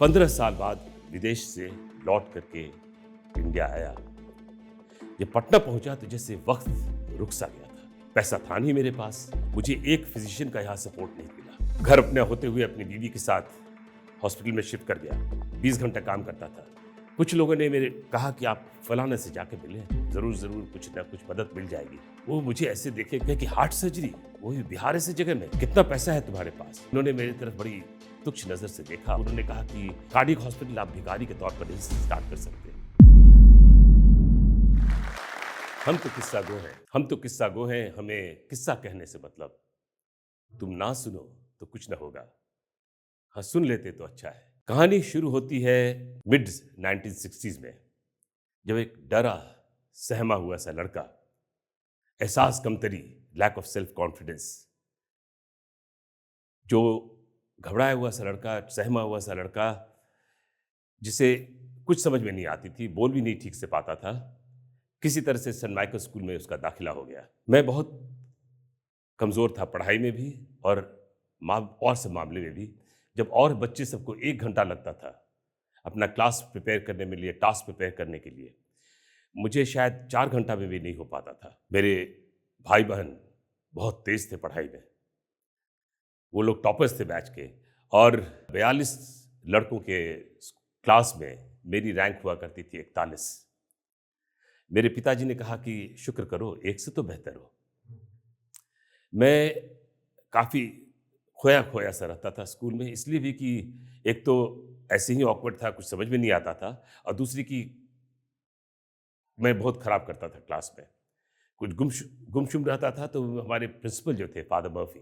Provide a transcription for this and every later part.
15 साल बाद विदेश से लौट करके इंडिया आया। ये पटना पहुंचा तो जैसे वक्त रुक सा गया था। पैसा था नहीं मेरे पास, मुझे एक फिजिशियन का यहाँ सपोर्ट नहीं मिला। घर अपने होते हुए अपनी बीवी के साथ हॉस्पिटल में शिफ्ट कर गया। 20 घंटा काम करता था। कुछ लोगों ने मेरे कहा कि आप फलाने से जाके मिलें, जरूर जरूर कुछ ना कुछ मदद मिल जाएगी। वो मुझे ऐसे देखे कहे कि हार्ट सर्जरी, वो भी बिहार ऐसी जगह में, कितना पैसा है तुम्हारे पास? उन्होंने मेरी तरफ बड़ी तुच्छ नजर से देखा। उन्होंने कहा कि कार्डियक हॉस्पिटल आप भिखारी के तौर पर नहीं स्टार्ट कर सकते। हम तो किस्सा गो हैं, हमें किस्सा कहने से मतलब। तुम ना सुनो तो कुछ ना होगा, हाँ सुन लेते तो अच्छा है। कहानी शुरू होती है मिड 1960s में, जब एक डरा सहमा हुआ सा लड़का, एहसास कमतरी, लैक ऑफ सेल्फ कॉन्फिडेंस, जो घबराया हुआ सा लड़का, सहमा हुआ सा लड़का, जिसे कुछ समझ में नहीं आती थी, बोल भी नहीं ठीक से पाता था, किसी तरह से सेंट माइकल स्कूल में उसका दाखिला हो गया। मैं बहुत कमज़ोर था पढ़ाई में भी और और सब मामले में भी। जब और बच्चे सबको 1 घंटा लगता था अपना क्लास प्रिपेयर करने में लिए, टास्क प्रिपेयर करने के लिए, मुझे शायद 4 घंटा में भी नहीं हो पाता था। मेरे भाई बहन बहुत तेज थे पढ़ाई में, वो लोग टॉपर्स थे बैच के, और 42 लड़कों के क्लास में मेरी रैंक हुआ करती थी 41। मेरे पिताजी ने कहा कि शुक्र करो, एक से तो बेहतर हो। मैं काफ़ी खोया खोया सा रहता था स्कूल में, इसलिए भी कि एक तो ऐसे ही ऑकवर्ड था, कुछ समझ में नहीं आता था, और दूसरी कि मैं बहुत खराब करता था क्लास में, कुछ गुमसुम रहता था। तो हमारे प्रिंसिपल जो थे फादर मर्फी,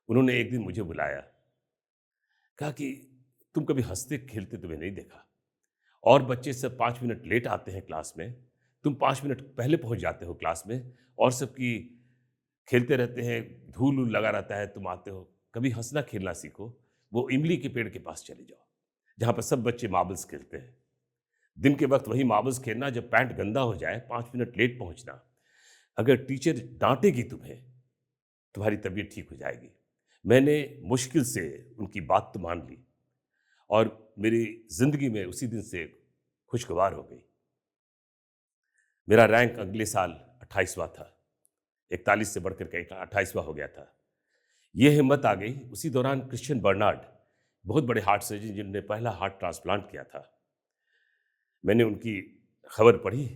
उन्होंने एक दिन मुझे बुलाया, कहा कि तुम कभी हंसते खेलते तुम्हें नहीं देखा, और बच्चे सब 5 मिनट लेट आते हैं क्लास में, तुम 5 मिनट पहले पहुंच जाते हो क्लास में, और सबकी खेलते रहते हैं, धूल उल लगा रहता है, तुम आते हो, कभी हंसना खेलना सीखो। वो इमली के पेड़ के पास चले जाओ जहां पर सब बच्चे मार्बल्स खेलते हैं। दिन के वक्त वही मार्बल्स खेलना, जब पैंट गंदा हो जाए 5 मिनट लेट पहुंचना। अगर टीचर डांटेगी तुम्हें, तुम्हारी तबीयत ठीक हो जाएगी। मैंने मुश्किल से उनकी बात तो मान ली, और मेरी जिंदगी में उसी दिन से खुशगवार हो गई। मेरा रैंक अगले साल 28वां था, 41 से बढ़कर के 28वां हो गया था। यह हिम्मत आ गई उसी दौरान, क्रिश्चियन बर्नार्ड, बहुत बड़े हार्ट सर्जन जिन्होंने पहला हार्ट ट्रांसप्लांट किया था, मैंने उनकी खबर पढ़ी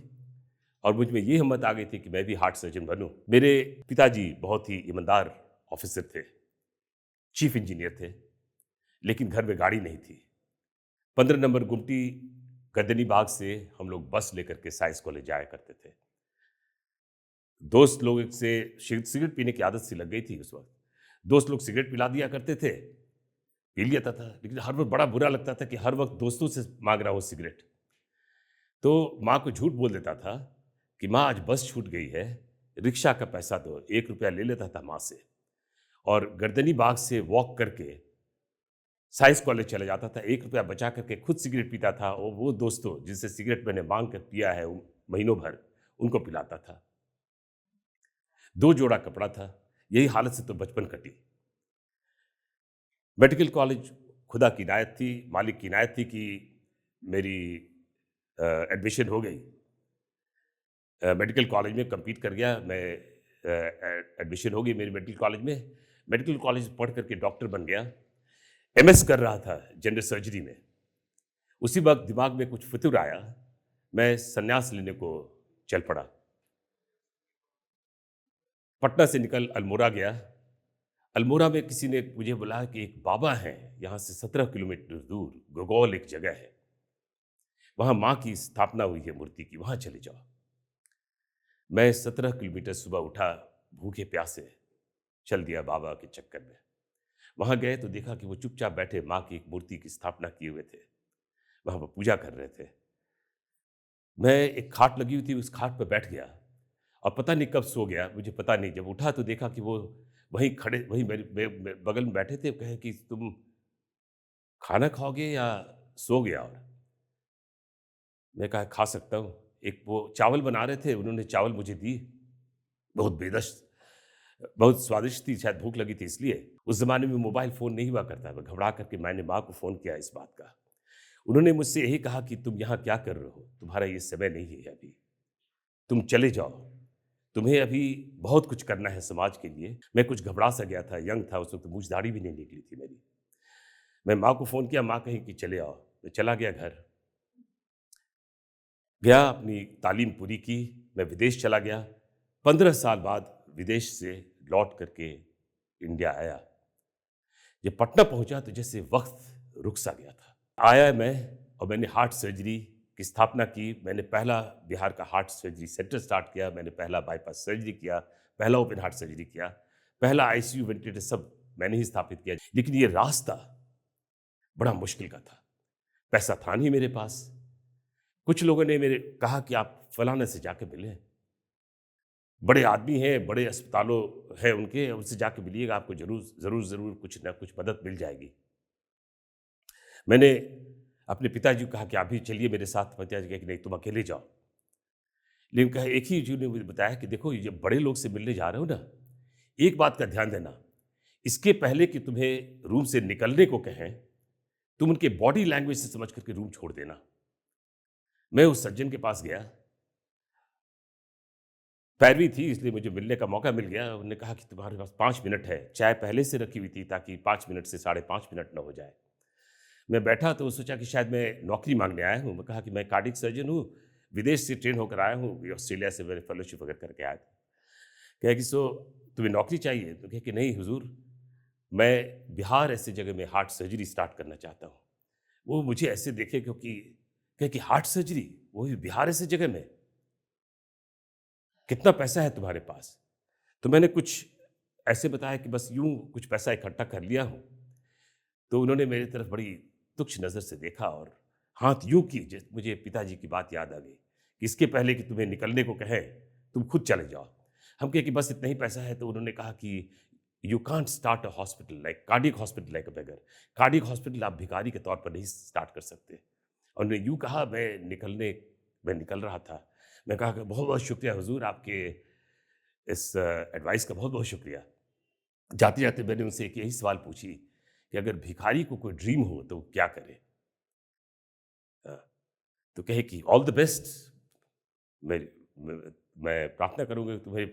और मुझ में ये हिम्मत आ गई थी कि मैं भी हार्ट सर्जन बनूं। मेरे पिताजी बहुत ही ईमानदार ऑफिसर थे, चीफ इंजीनियर थे, लेकिन घर में गाड़ी नहीं थी। 15 नंबर गुमटी गर्दनी बाग से हम लोग बस लेकर के साइंस कॉलेज जाया करते थे। दोस्त लोग से सिगरेट पीने की आदत सी लग गई थी उस वक्त। दोस्त लोग सिगरेट पिला दिया करते थे, पी लिया था, लेकिन हर वक्त बड़ा बुरा लगता था कि हर वक्त दोस्तों से मांग रहा हूँ सिगरेट। तो माँ को झूठ बोल देता था कि माँ आज बस छूट गई है, रिक्शा का पैसा दो, 1 रुपया ले लेता था माँ से, और गर्दनी बाग से वॉक करके साइंस कॉलेज चला जाता था। 1 रुपया बचा करके खुद सिगरेट पीता था, और वो दोस्तों जिनसे सिगरेट मैंने मांग कर पिया है महीनों भर, उनको पिलाता था। 2 जोड़ा कपड़ा था, यही हालत से तो बचपन कटी। मेडिकल कॉलेज खुदा की इनायत थी, मालिक की इनायत थी कि मेरी एडमिशन हो गई। मेडिकल कॉलेज में compete कर गया मैं, एडमिशन हो गई मेरी मेडिकल कॉलेज में। मेडिकल कॉलेज पढ़ करके डॉक्टर बन गया। एमएस कर रहा था जनरल सर्जरी में। उसी वक्त दिमाग में कुछ फितूर आया, मैं संन्यास लेने को चल पड़ा। पटना से निकल अल्मोड़ा गया। अल्मोड़ा में किसी ने मुझे बुलाया कि एक बाबा हैं, यहाँ से 17 किलोमीटर दूर गगौल एक जगह है, वहाँ माँ की स्थापना हुई है मूर्ति की, वहाँ चले जाओ। मैं 17 किलोमीटर सुबह उठा, भूखे प्यासे चल दिया बाबा के चक्कर में। वहाँ गए तो देखा कि वो चुपचाप बैठे माँ की एक मूर्ति की स्थापना किए हुए थे, वहाँ पर पूजा कर रहे थे। मैं एक खाट लगी हुई थी, उस खाट पर बैठ गया और पता नहीं कब सो गया, मुझे पता नहीं। जब उठा तो देखा कि वो वहीं खड़े, वहीं मेरे बगल में बैठे थे। कहे कि तुम खाना खाओगे या सोओगे? और मैं कहा खा सकता हूँ। एक वो चावल बना रहे थे, उन्होंने चावल मुझे दी, बहुत बेदस्त, बहुत स्वादिष्ट थी, शायद भूख लगी थी इसलिए। उस ज़माने में मोबाइल फ़ोन नहीं हुआ करता था। घबरा करके मैंने माँ को फ़ोन किया इस बात का। उन्होंने मुझसे यही कहा कि तुम यहाँ क्या कर रहे हो? तुम्हारा ये समय नहीं है अभी। तुम चले जाओ। तुम्हें अभी बहुत कुछ करना है समाज के लिए। मैं कुछ घबरा सा गया था, यंग था उस वक़्त, मूंछ-दाढ़ी भी नहीं निकली थी मेरी। मैं माँ को फ़ोन किया, माँ कहीं कि चले आओ। मैं चला गया घर। गया, अपनी तालीम पूरी की, मैं विदेश चला गया। 15 साल बाद विदेश से लौट कर के इंडिया आया। जब पटना पहुँचा तो जैसे वक़्त रुक सा गया था। आया मैं और मैंने हार्ट सर्जरी की स्थापना की। मैंने पहला बिहार का हार्ट सर्जरी सेंटर स्टार्ट किया। मैंने पहला बाईपास सर्जरी किया, पहला ओपन हार्ट सर्जरी किया, पहला आईसीयू वेंटिलेटर सब मैंने ही स्थापित किया। लेकिन ये रास्ता बड़ा मुश्किल का था। पैसा था नहीं मेरे पास। कुछ लोगों ने मेरे कहा कि आप फलाने से जाके मिलें। बड़े आदमी हैं, बड़े अस्पतालों हैं उनके, उनसे जाके मिलिएगा, आपको ज़रूर कुछ ना कुछ मदद मिल जाएगी। मैंने अपने पिताजी को कहा कि आप भी चलिए मेरे साथ। पिताजी कहे कि नहीं, तुम अकेले जाओ। लेकिन कहा, एक ही चीज़ ने मुझे बताया कि देखो, ये जब बड़े लोग से मिलने जा रहे हो ना, एक बात का ध्यान देना, इसके पहले कि तुम्हें रूम से निकलने को कहें, तुम उनके बॉडी लैंग्वेज से समझ करके रूम छोड़ देना। मैं उस सज्जन के पास गया, पैरवी थी इसलिए मुझे मिलने का मौका मिल गया। उन्होंने कहा कि तुम्हारे पास 5 मिनट है। चाय पहले से रखी हुई थी ताकि 5 मिनट से साढ़े 5 मिनट ना हो जाए। मैं बैठा तो सोचा कि शायद मैं नौकरी माँगने आया हूँ। मैं कहा कि मैं कार्डियक सर्जन हूँ, विदेश से ट्रेन होकर आया हूँ, ये ऑस्ट्रेलिया से मैंने फेलोशिप वगैरह करके आया था। कहा कि सो तुम्हें नौकरी चाहिए? तो कहे कि नहीं हुज़ूर, मैं बिहार ऐसी जगह में हार्ट सर्जरी स्टार्ट करना चाहता हूँ। वो मुझे ऐसे देखे, क्योंकि कहे कि हार्ट सर्जरी, वो भी बिहार ऐसी जगह में? कितना पैसा है तुम्हारे पास? तो मैंने कुछ ऐसे बताया कि बस यूँ कुछ पैसा इकट्ठा कर लिया हूँ। तो उन्होंने मेरी तरफ बड़ी तुच्छ नज़र से देखा और हाथ यूँ की, जैसे मुझे पिताजी की बात याद आ गई कि इसके पहले कि तुम्हें निकलने को कहें, तुम खुद चले जाओ। हम कहे कि बस इतना ही पैसा है। तो उन्होंने कहा कि you can't start a hospital like cardiac hospital like a beggar. Cardiac hospital आप भिखारी के तौर पर नहीं स्टार्ट कर सकते। और उन्होंने यूँ कहा, मैं निकल रहा था। मैं कहा कि बहुत-बहुत शुक्रिया हुज़ूर, आपके इस एडवाइस का बहुत-बहुत शुक्रिया। जाते-जाते मैंने उनसे एक यही सवाल पूछी कि अगर भिखारी को कोई ड्रीम हो तो वो क्या करे? अ, तो कहे कि ऑल द बेस्ट, मैं मैं मैं प्रार्थना करूँगा कि तुम्हें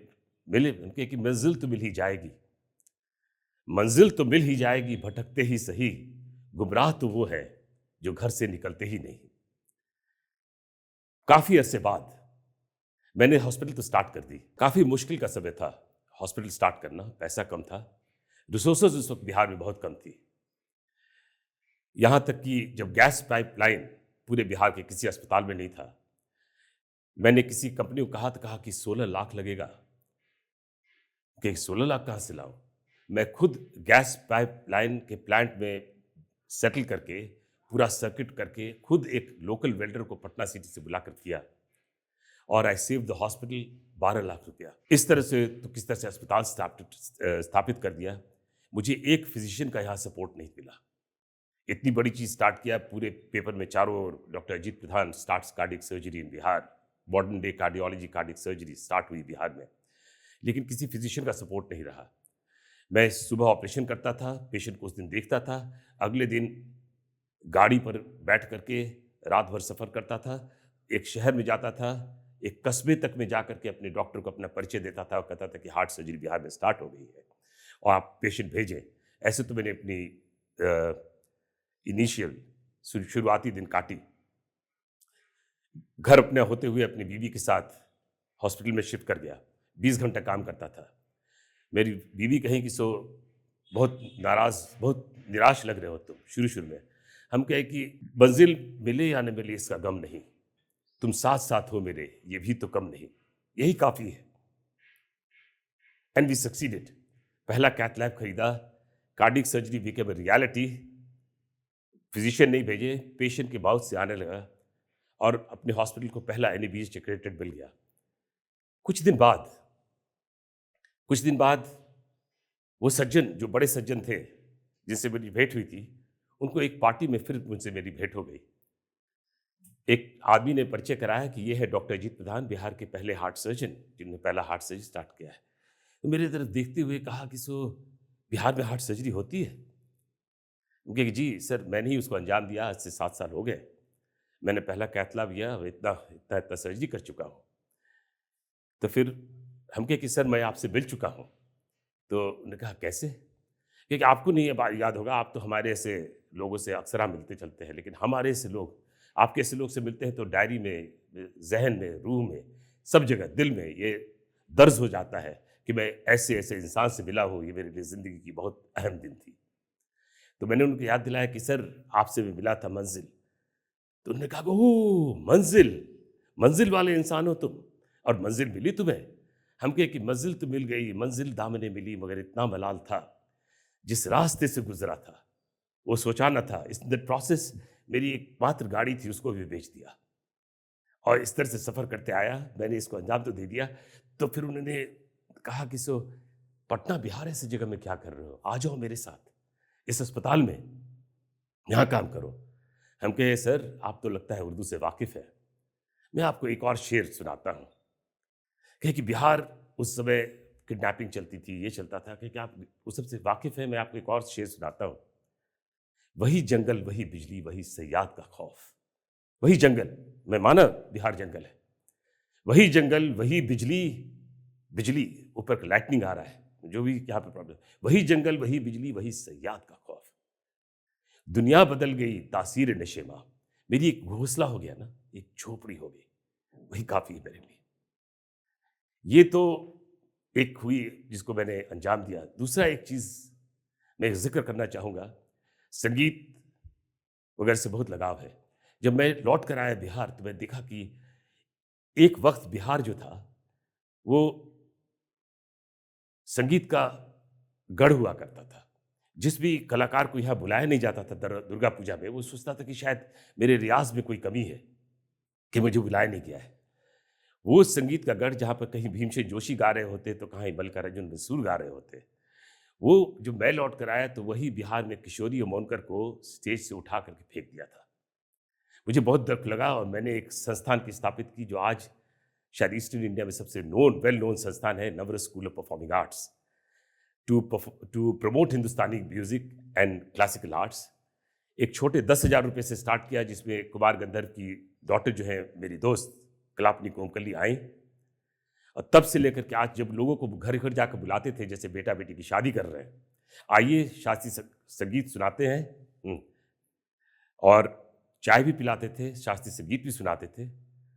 मिले। उनके कि मंज़िल तो मिल ही जाएगी, भटकते ही सही, गुमराह तो वो है जो घर से निकलते ही नहीं। काफ़ी अरसे बाद मैंने हॉस्पिटल तो स्टार्ट कर दी। काफ़ी मुश्किल का समय था हॉस्पिटल स्टार्ट करना, पैसा कम था, रिसोर्सेज़ उस वक़्त बिहार में बहुत कम थी। यहाँ तक कि जब गैस पाइपलाइन पूरे बिहार के किसी अस्पताल में नहीं था, मैंने किसी कंपनी को कहा तो कहा कि 16 लाख लगेगा। कि 16 लाख कहाँ से लाऊं? मैं खुद गैस पाइपलाइन के प्लांट में सेटल करके, पूरा सर्किट करके, खुद एक लोकल वेल्डर को पटना सिटी से बुलाकर किया और I save the hospital 12 lakh रुपया। इस तरह से तो किस तरह से अस्पताल स्थापित कर दिया। मुझे एक फिजिशियन का यहाँ सपोर्ट नहीं मिला। इतनी बड़ी चीज़ स्टार्ट किया, पूरे पेपर में चारों ओर doctor Ajit Pradhan starts cardiac surgery in Bihar, modern day cardiology cardiac surgery start हुई बिहार में। लेकिन किसी फिजिशियन का सपोर्ट नहीं रहा। मैं सुबह ऑपरेशन करता था, पेशेंट को उस दिन देखता था, अगले दिन गाड़ी पर बैठ करके रात भर सफ़र करता था, एक शहर में जाता था, एक कस्बे तक में जाकर के अपने डॉक्टर को अपना परिचय देता था और कहता था कि हार्ट सर्जरी बिहार में स्टार्ट हो गई है और आप पेशेंट भेजें। ऐसे तो मैंने अपनी इनिशियल शुरुआती दिन काटी। घर अपने होते हुए अपनी बीवी के साथ हॉस्पिटल में शिफ्ट कर गया। 20 घंटा काम करता था। मेरी बीवी कहीं कि सो बहुत नाराज़, बहुत निराश लग रहे हो तुम शुरू-शुरू में। हम कहे कि मंज़िल मिले या न मिले इसका गम नहीं, तुम साथ-साथ हो मेरे ये भी तो कम नहीं, यही काफ़ी है। And we succeeded. पहला कैथ लैब खरीदा, cardiac surgery became a reality. Physician नहीं भेजे, पेशेंट के माउथ से आने लगा और अपने हॉस्पिटल को पहला एनएबीएच एक्रेडिटेड मिल गया। कुछ दिन बाद कुछ दिन बाद वो सज्जन, जो बड़े सज्जन थे, जिनसे मेरी भेंट हुई थी, उनको एक पार्टी में फिर मुझसे मेरी भेंट हो गई। एक आदमी ने परिचय कराया कि ये है डॉक्टर अजीत प्रधान, बिहार के पहले हार्ट सर्जन, जिन्होंने पहला हार्ट सर्जरी स्टार्ट किया है। तो मेरी तरफ देखते हुए कहा कि सो बिहार में हार्ट सर्जरी होती है? उनके कि जी सर मैंने ही उसको अंजाम दिया, आज से 7 साल हो गए। मैंने पहला कैथ लैब लिया, इतना इतना इतना सर्जरी कर चुका हूँ। तो फिर हम कहे कि सर मैं आपसे मिल चुका हूँ। तो उन्होंने कहा कैसे? क्योंकि आपको नहीं ये बात याद होगा, आप तो हमारे ऐसे लोगों से अक्सर मिलते चलते हैं, लेकिन हमारे ऐसे लोग, आपके ऐसे लोग से मिलते हैं तो डायरी में, ज़हन में, रूह में, सब जगह, दिल में ये दर्ज हो जाता है कि मैं ऐसे-ऐसे इंसान से मिला हूँ, ये मेरे लिए ज़िंदगी की बहुत अहम दिन थी। तो मैंने उनको याद दिलाया कि सर आपसे मैं मिला था मंज़िल। तो उन्होंने कहा ओह! मंज़िल, मंज़िल वाले इंसान हो तुम और मंज़िल मिली तुम्हें? हम कहे कि मंज़िल तो मिल गई, मंज़िल दामने मिली मगर इतना मलाल था, जिस रास्ते से गुज़रा था, वो सोचा ना था। इस द प्रोसेस मेरी एकमात्र गाड़ी थी उसको भी बेच दिया और इस तरह से सफ़र करते आया, मैंने इसको अंजाम तो दे दिया। तो फिर उन्होंने कहा कि सो पटना बिहार ऐसी जगह में क्या कर रहे हो? आ जाओ मेरे साथ, इस अस्पताल में, यहाँ काम करो। हम कहे सर आप तो लगता है उर्दू से वाकिफ़ हैं। मैं आपको एक और शेर सुनाता हूँ। कहे कि बिहार उस समय किडनैपिंग चलती थी, ये चलता था। कहे कि आप उस सब से वाकिफ़ हैं, मैं आपको एक और शेर सुनाता हूँ। वही जंगल, वही बिजली, वही सयाद का खौफ। वही जंगल, मैं माना बिहार जंगल है। वही जंगल, वही बिजली, बिजली ऊपर लाइटनिंग आ रहा है, जो भी यहाँ पे प्रॉब्लम। वही जंगल, वही बिजली, वही सयाद का खौफ। दुनिया बदल गई तासीर नशेमा। मेरी एक घोंसला हो गया ना, एक झोपड़ी हो गई, वही काफ़ी है मेरे लिए। ये तो एक हुई जिसको मैंने अंजाम दिया। दूसरा एक चीज़ मैं ज़िक्र करना चाहूँगा, संगीत वगैरह से बहुत लगाव है। जब मैं लौट कर आया बिहार तो मैं देखा कि एक वक़्त बिहार जो था, वो संगीत का गढ़ हुआ करता था। जिस भी कलाकार को यहाँ बुलाया नहीं जाता था दुर्गा पूजा में, वो सोचता था कि शायद मेरे रियाज़ में कोई कमी है कि मुझे बुलाया नहीं गया है। वो संगीत का गढ़ जहाँ पर कहीं भीमसेन जोशी गा रहे होते, तो कहीं मल्लिकार्जुन मंसूर गा रहे होते। वो जो मैं लौट कर आया तो वही बिहार में किशोरी मोनकर को स्टेज से उठा करके फेंक दिया था। मुझे बहुत दुःख लगा और मैंने एक संस्थान की स्थापित की जो आज शायद ईस्टर्न इंडिया में सबसे वेल नोन संस्थान है, Navras school of performing arts, to promote Hindustani music and classical arts. एक छोटे 10,000 रुपए से स्टार्ट किया, जिसमें कुमार गंधर्व की डॉटर जो है मेरी दोस्त कलापनी कोमकली आई, और तब से लेकर के आज जब लोगों को घर घर जाकर बुलाते थे, जैसे बेटा बेटी की शादी कर रहे हैं, आइए शास्त्रीय संगीत सुनाते हैं। और चाय भी पिलाते थे, शास्त्रीय संगीत भी सुनाते थे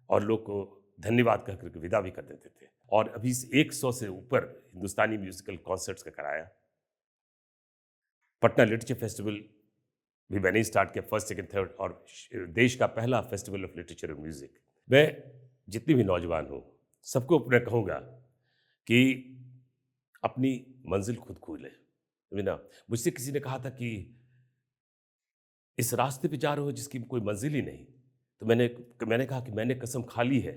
और लोग को धन्यवाद कह करके विदा भी कर देते थे। और अभी 100 से ऊपर हिंदुस्तानी म्यूजिकल कॉन्सर्ट्स का कराया। पटना लिटरेचर फेस्टिवल भी मैंने स्टार्ट किया, फर्स्ट सेकंड थर्ड, और देश का पहला फेस्टिवल ऑफ लिटरेचर और म्यूजिक। मैं जितनी भी नौजवान हूँ सबको मैं कहूँगा कि अपनी मंजिल खुद खोजें। ना, मुझसे किसी ने कहा था कि इस रास्ते पे जा रहे हो जिसकी कोई मंजिल ही नहीं, तो मैंने कहा कि मैंने कसम खा ली है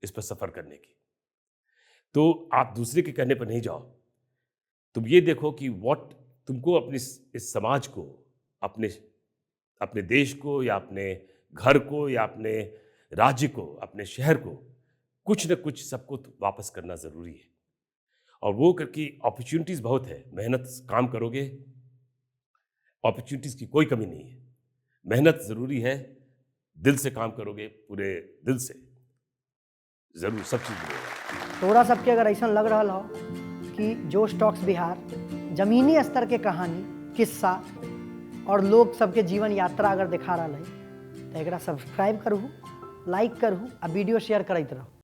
इस पर सफर करने की। तो आप दूसरे के कहने पर नहीं जाओ, तुम ये देखो कि व्हाट तुमको अपने इस समाज को, अपने अपने देश को, या अपने घर को, या अपने राज्य को, अपने शहर को, कुछ न कुछ सबको तो वापस करना ज़रूरी है। और वो करके अपॉर्चुनिटीज़ बहुत है, मेहनत काम करोगे, अपॉर्चुनिटीज़ की कोई कमी नहीं है। मेहनत ज़रूरी है, दिल से काम करोगे, पूरे दिल से, ज़रूर सब चीज़ मिलेगा। तोरा सबके अगर ऐसा लग रहा हो कि जोश टॉक्स बिहार जमीनी स्तर के कहानी, किस्सा और लोग सबके जीवन यात्रा अगर दिखा रहा है तो एकरा सब्सक्राइब करूँ, लाइक करूँ, आ वीडियो शेयर करते रहूँ।